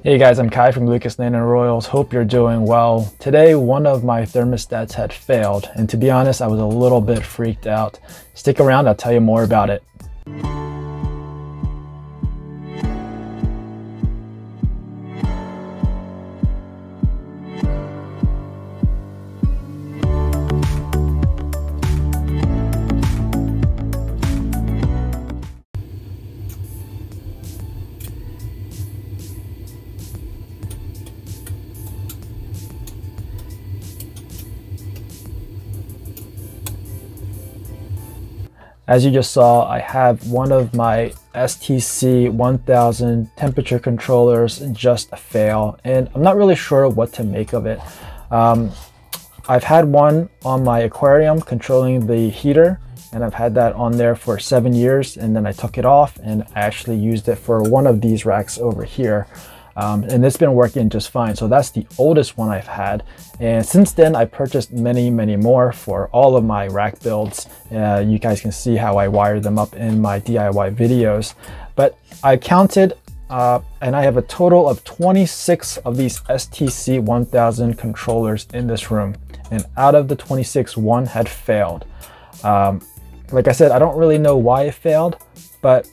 Hey guys, I'm Kai from Lucas Land and Royals. Hope you're doing well. Today, one of my thermostats had failed, and to be honest, I was a little bit freaked out. Stick around, I'll tell you more about it. As you just saw, I have one of my STC 1000 temperature controllers just fail, and I'm not really sure what to make of it. I've had one on my aquarium controlling the heater, and I've had that on there for 7 years, and then I took it off and I actually used it for one of these racks over here. And it's been working just fine. So that's the oldest one I've had. And since then, I purchased many more for all of my rack builds. You guys can see how I wired them up in my DIY videos. But I counted and I have a total of 26 of these STC 1000 controllers in this room. And out of the 26, one had failed. Like I said, I don't really know why it failed, but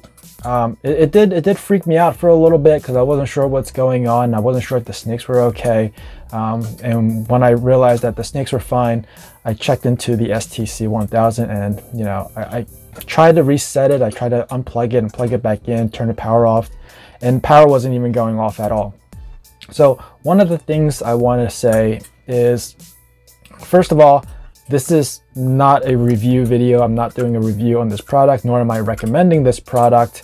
it did freak me out for a little bit because I wasn't sure what's going on. I wasn't sure if the snakes were okay. And when I realized that the snakes were fine, I checked into the STC 1000 and, you know, I tried to reset it. I tried to unplug it and plug it back in, turn the power off, and power wasn't even going off at all. So one of the things I want to say is, first of all, this is not a review video. I'm not doing a review on this product, nor am I recommending this product.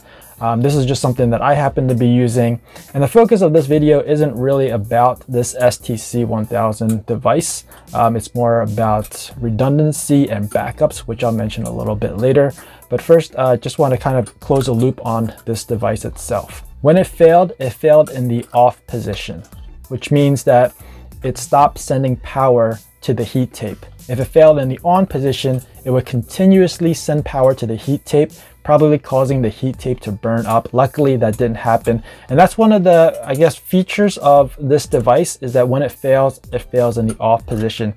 This is just something that I happen to be using. And the focus of this video isn't really about this STC 1000 device. It's more about redundancy and backups, which I'll mention a little bit later. But first, I just want to kind of close a loop on this device itself. When it failed in the off position, which means that it stopped sending power to the heat tape. If it failed in the on position, it would continuously send power to the heat tape, probably causing the heat tape to burn up. Luckily, that didn't happen. And that's one of the, I guess, features of this device, is that when it fails in the off position.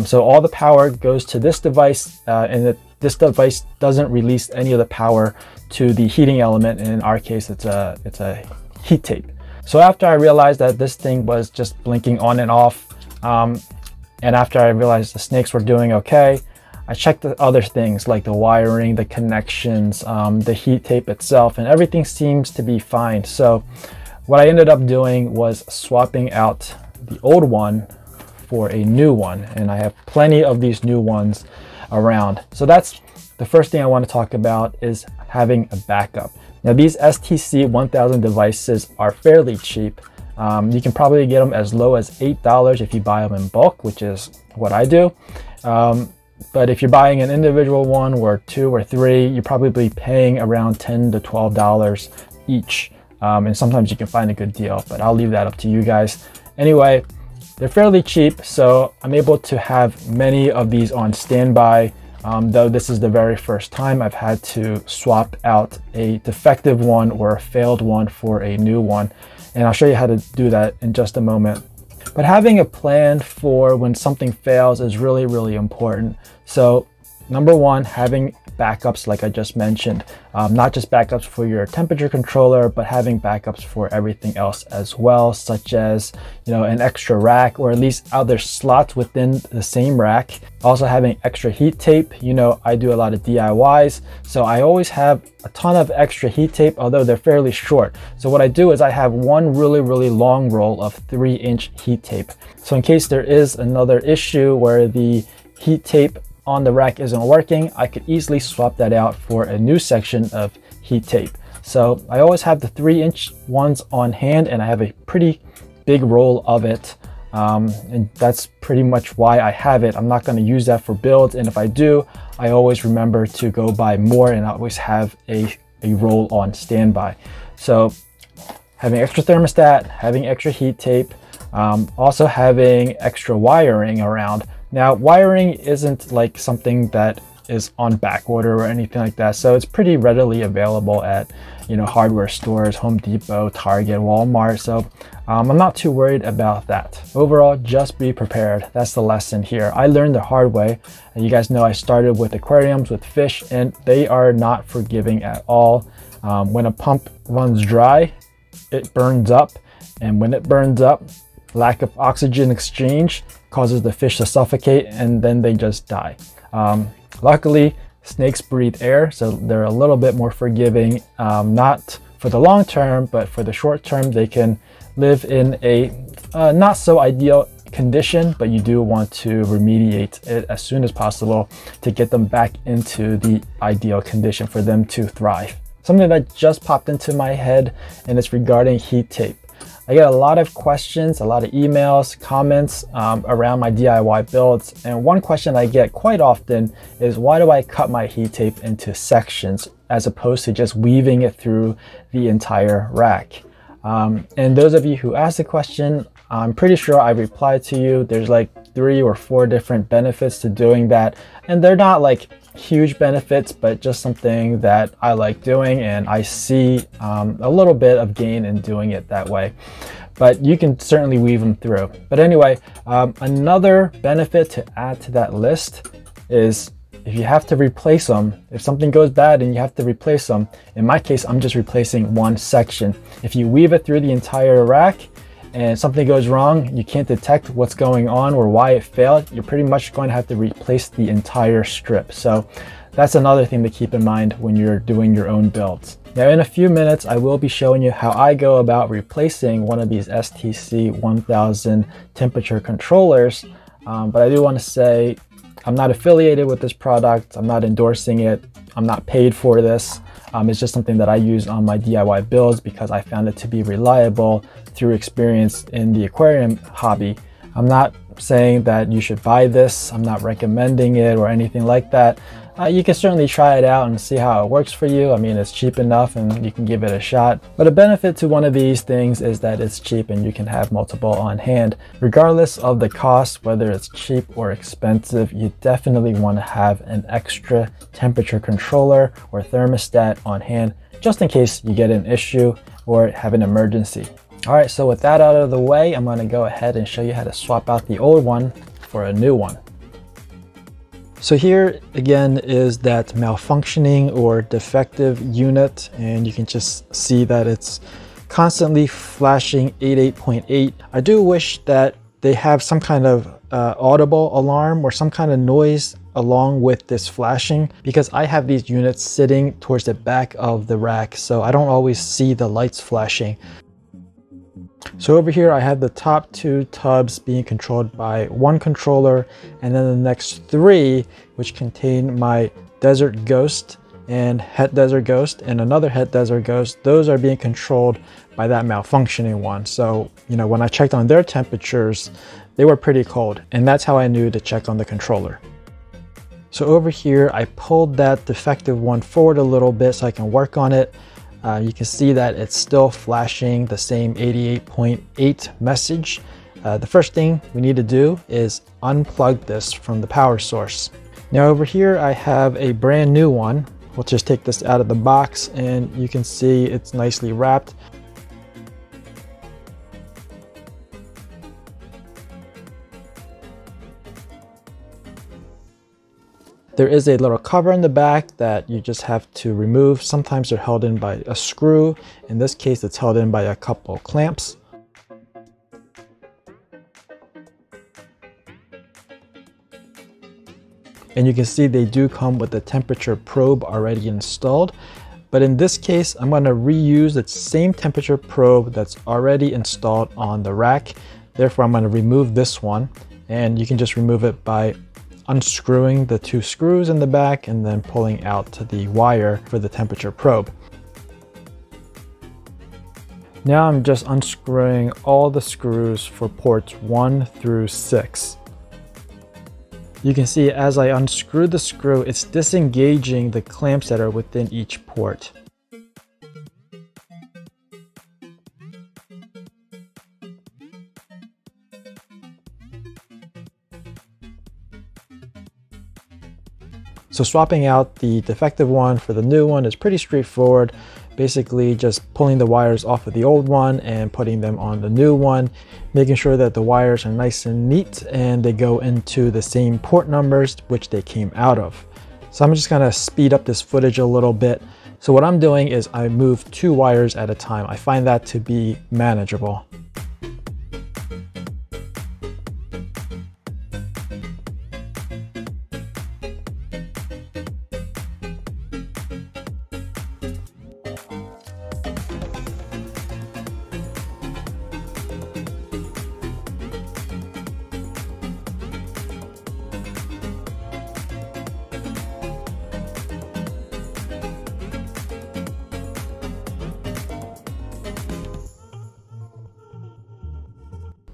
So all the power goes to this device, and this device doesn't release any of the power to the heating element. And in our case, it's a heat tape. So after I realized that this thing was just blinking on and off, and after I realized the snakes were doing okay, I checked the other things like the wiring, the connections, the heat tape itself, and everything seems to be fine. So what I ended up doing was swapping out the old one for a new one. And I have plenty of these new ones around. So that's the first thing I want to talk about, is having a backup. Now these STC 1000 devices are fairly cheap. You can probably get them as low as $8 if you buy them in bulk, which is what I do. But if you're buying an individual one or two or three, you're probably paying around $10 to $12 each. And sometimes you can find a good deal, but I'll leave that up to you guys. Anyway, they're fairly cheap, so I'm able to have many of these on standby. Though this is the very first time I've had to swap out a defective one or a failed one for a new one. And I'll show you how to do that in just a moment. But having a plan for when something fails is really important. So number one, having backups, like I just mentioned, not just backups for your temperature controller, but having backups for everything else as well, such as, you know, an extra rack, or at least other slots within the same rack. Also having extra heat tape. You know, I do a lot of DIYs, so I always have a ton of extra heat tape, although they're fairly short. So what I do is I have one really long roll of 3-inch heat tape. So in case there is another issue where the heat tape on the rack isn't working, I could easily swap that out for a new section of heat tape. So I always have the 3-inch ones on hand, and I have a pretty big roll of it. And that's pretty much why I have it. I'm not going to use that for builds, and if I do, I always remember to go buy more, and I always have a roll on standby. So having extra thermostat, having extra heat tape, also having extra wiring around. Now, wiring isn't like something that is on back order or anything like that. So it's pretty readily available at, you know, hardware stores, Home Depot, Target, Walmart. So I'm not too worried about that. Overall, just be prepared. That's the lesson here. I learned the hard way. And you guys know I started with aquariums with fish, and they are not forgiving at all. When a pump runs dry, it burns up. And when it burns up, lack of oxygen exchange causes the fish to suffocate, and then they just die. Luckily, snakes breathe air, so they're a little bit more forgiving. Not for the long term, but for the short term, they can live in a not so ideal condition, but you do want to remediate it as soon as possible to get them back into the ideal condition for them to thrive. Something that just popped into my head, and it's regarding heat tape. I get a lot of questions, a lot of emails, comments around my DIY builds. And one question I get quite often is, why do I cut my heat tape into sections as opposed to just weaving it through the entire rack? And those of you who asked the question, I'm pretty sure I replied to you. There's like 3 or 4 different benefits to doing that. And they're not like huge benefits, but just something that I like doing, and I see a little bit of gain in doing it that way. But you can certainly weave them through. But anyway, another benefit to add to that list is if you have to replace them, if something goes bad and you have to replace them, in my case, I'm just replacing one section. If you weave it through the entire rack and something goes wrong, you can't detect what's going on or why it failed, you're pretty much going to have to replace the entire strip. So that's another thing to keep in mind when you're doing your own builds. Now in a few minutes, I will be showing you how I go about replacing one of these STC 1000 temperature controllers. But I do want to say, I'm not affiliated with this product. I'm not endorsing it. I'm not paid for this. It's just something that I use on my DIY builds because I found it to be reliable through experience in the aquarium hobby. I'm not saying that you should buy this. I'm not recommending it or anything like that. You can certainly try it out and see how it works for you. I mean, it's cheap enough and you can give it a shot. But a benefit to one of these things is that it's cheap and you can have multiple on hand. Regardless of the cost, whether it's cheap or expensive, you definitely want to have an extra temperature controller or thermostat on hand, just in case you get an issue or have an emergency. All right, so with that out of the way, I'm going to go ahead and show you how to swap out the old one for a new one. So here again is that malfunctioning or defective unit, and you can just see that it's constantly flashing 88.8. I do wish that they have some kind of audible alarm or some kind of noise along with this flashing, because I have these units sitting towards the back of the rack, so I don't always see the lights flashing. So over here I have the top 2 tubs being controlled by one controller, and then the next 3, which contain my Desert Ghost and Het Desert Ghost and another Het Desert Ghost, those are being controlled by that malfunctioning one. So, you know, when I checked on their temperatures, they were pretty cold, and that's how I knew to check on the controller. So over here, I pulled that defective one forward a little bit so I can work on it. You can see that it's still flashing the same 88.8 message. The first thing we need to do is unplug this from the power source. Now over here, I have a brand new one. We'll just take this out of the box and you can see it's nicely wrapped. There is a little cover in the back that you just have to remove. Sometimes they're held in by a screw. In this case, it's held in by a couple clamps. And you can see they do come with the temperature probe already installed. But in this case, I'm going to reuse the same temperature probe that's already installed on the rack. Therefore, I'm going to remove this one, and you can just remove it by unscrewing the 2 screws in the back and then pulling out the wire for the temperature probe. Now I'm just unscrewing all the screws for ports 1 through 6. You can see as I unscrew the screw, it's disengaging the clamps that are within each port. So swapping out the defective one for the new one is pretty straightforward. Basically just pulling the wires off of the old one and putting them on the new one, making sure that the wires are nice and neat and they go into the same port numbers which they came out of. So I'm just gonna speed up this footage a little bit. So what I'm doing is I move 2 wires at a time. I find that to be manageable.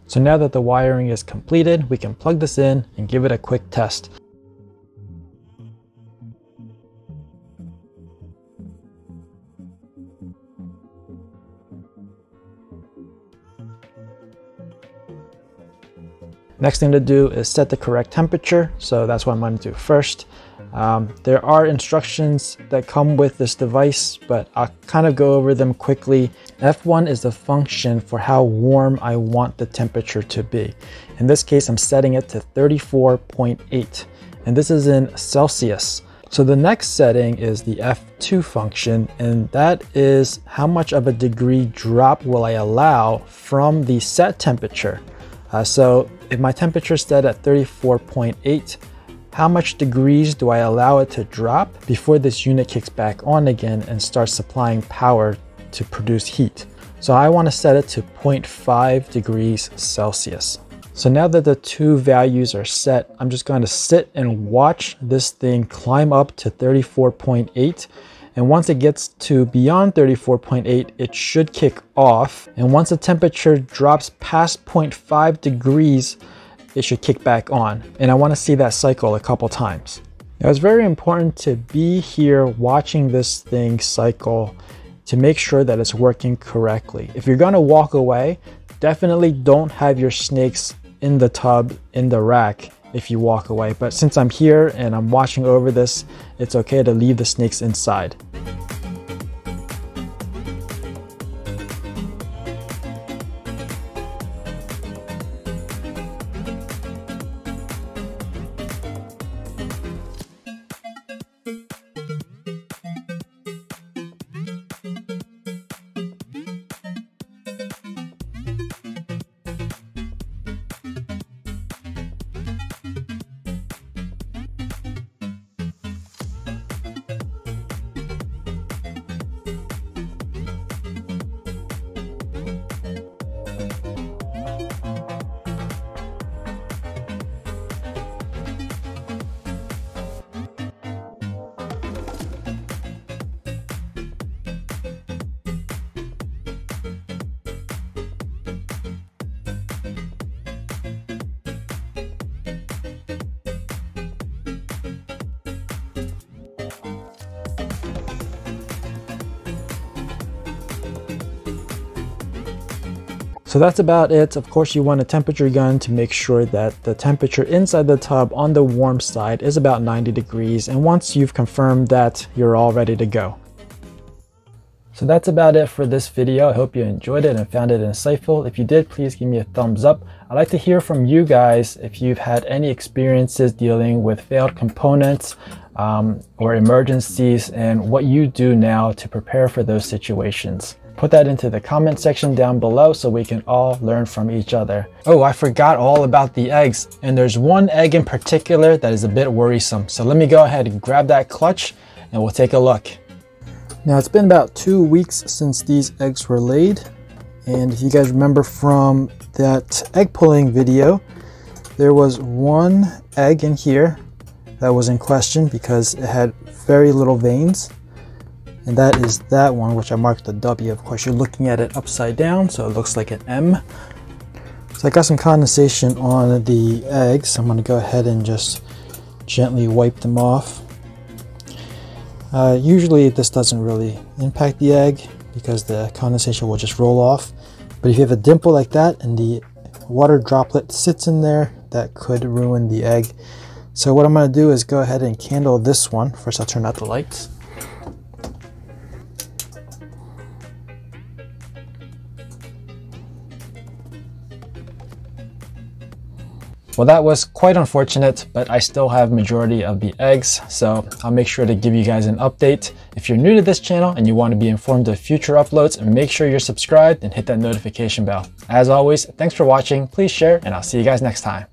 So now that the wiring is completed, we can plug this in and give it a quick test. Next thing to do is set the correct temperature. So that's what I'm going to do first. There are instructions that come with this device, but I'll kind of go over them quickly. F1 is the function for how warm I want the temperature to be. In this case, I'm setting it to 34.8, and this is in Celsius. So the next setting is the F2 function, and that is how much of a degree drop will I allow from the set temperature. So if my temperature is set at 34.8, how much degrees do I allow it to drop before this unit kicks back on again and starts supplying power to produce heat? So I want to set it to 0.5 degrees Celsius. So now that the 2 values are set, I'm just going to sit and watch this thing climb up to 34.8. And once it gets to beyond 34.8, it should kick off. And once the temperature drops past 0.5 degrees, it should kick back on. And I want to see that cycle a couple times. Now it's very important to be here watching this thing cycle to make sure that it's working correctly. If you're going to walk away, definitely don't have your snakes in the tub, in the rack if you walk away. But since I'm here and I'm watching over this, it's okay to leave the snakes inside. So that's about it. Of course, you want a temperature gun to make sure that the temperature inside the tub on the warm side is about 90 degrees. And once you've confirmed that, you're all ready to go. So that's about it for this video. I hope you enjoyed it and found it insightful. If you did, please give me a thumbs up. I'd like to hear from you guys if you've had any experiences dealing with failed components or emergencies and what you do now to prepare for those situations. Put that into the comment section down below so we can all learn from each other. Oh, I forgot all about the eggs. And there's one egg in particular that is a bit worrisome. So let me go ahead and grab that clutch and we'll take a look. Now it's been about 2 weeks since these eggs were laid. And if you guys remember from that egg pulling video, there was one egg in here that was in question because it had very little veins. And that is that one, which I marked the W. Of course, you're looking at it upside down, so it looks like an M. So I got some condensation on the eggs. I'm going to go ahead and just gently wipe them off. Usually this doesn't really impact the egg because the condensation will just roll off. But if you have a dimple like that and the water droplet sits in there, that could ruin the egg. So what I'm going to do is go ahead and candle this one. First I'll turn out the lights. Well, that was quite unfortunate, but I still have majority of the eggs, so I'll make sure to give you guys an update. If you're new to this channel and you want to be informed of future uploads, make sure you're subscribed and hit that notification bell. As always, thanks for watching, please share, and I'll see you guys next time.